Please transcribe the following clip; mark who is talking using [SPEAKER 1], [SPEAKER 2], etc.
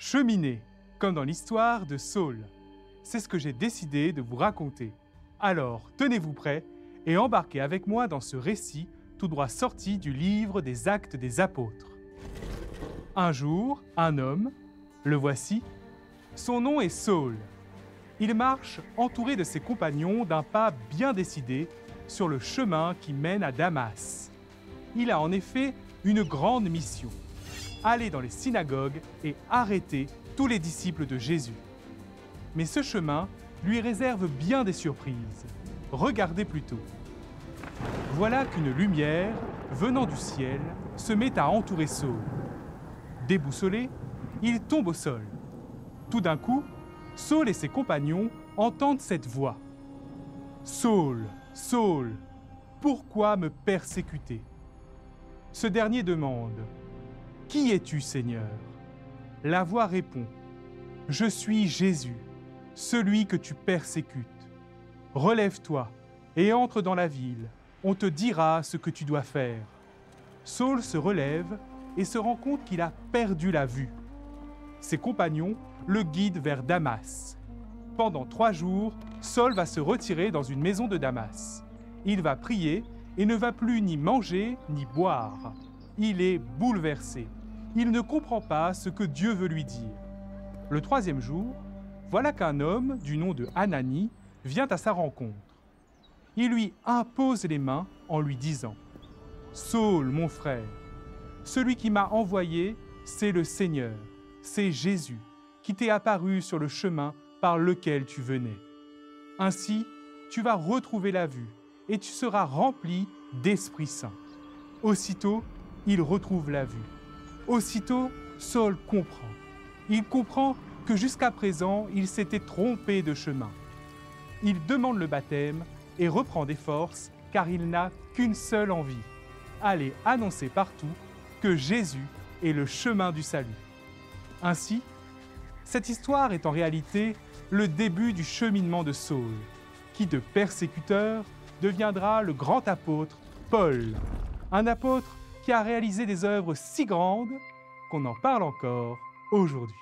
[SPEAKER 1] Cheminer, comme dans l'histoire de Saul. C'est ce que j'ai décidé de vous raconter. Alors, tenez-vous prêts et embarquez avec moi dans ce récit tout droit sorti du livre des Actes des Apôtres. Un jour, un homme, le voici, son nom est Saul. Il marche entouré de ses compagnons d'un pas bien décidé sur le chemin qui mène à Damas. Il a en effet une grande mission. Aller dans les synagogues et arrêter tous les disciples de Jésus. Mais ce chemin lui réserve bien des surprises. Regardez plutôt. Voilà qu'une lumière, venant du ciel, se met à entourer Saul. Déboussolé, il tombe au sol. Tout d'un coup, Saul et ses compagnons entendent cette voix. « Saul, Saul, pourquoi me persécuter ?» Ce dernier demande « Qui es-tu, Seigneur ?» La voix répond « Je suis Jésus, celui que tu persécutes. Relève-toi et entre dans la ville, on te dira ce que tu dois faire. » Saul se relève et se rend compte qu'il a perdu la vue. Ses compagnons le guident vers Damas. Pendant 3 jours, Saul va se retirer dans une maison de Damas. Il va prier et ne va plus ni manger ni boire. Il est bouleversé. Il ne comprend pas ce que Dieu veut lui dire. Le 3e jour, voilà qu'un homme du nom de Ananie vient à sa rencontre. Il lui impose les mains en lui disant « Saul, mon frère, celui qui m'a envoyé, c'est le Seigneur, c'est Jésus, qui t'est apparu sur le chemin par lequel tu venais. Ainsi, tu vas retrouver la vue et tu seras rempli d'Esprit Saint. » Aussitôt, il retrouve la vue. Aussitôt, Saul comprend. Il comprend que jusqu'à présent, il s'était trompé de chemin. Il demande le baptême et reprend des forces car il n'a qu'une seule envie, aller annoncer partout que Jésus est le chemin du salut. Ainsi, cette histoire est en réalité le début du cheminement de Saul, qui de persécuteur deviendra le grand apôtre Paul, un apôtre qui a réalisé des œuvres si grandes qu'on en parle encore aujourd'hui.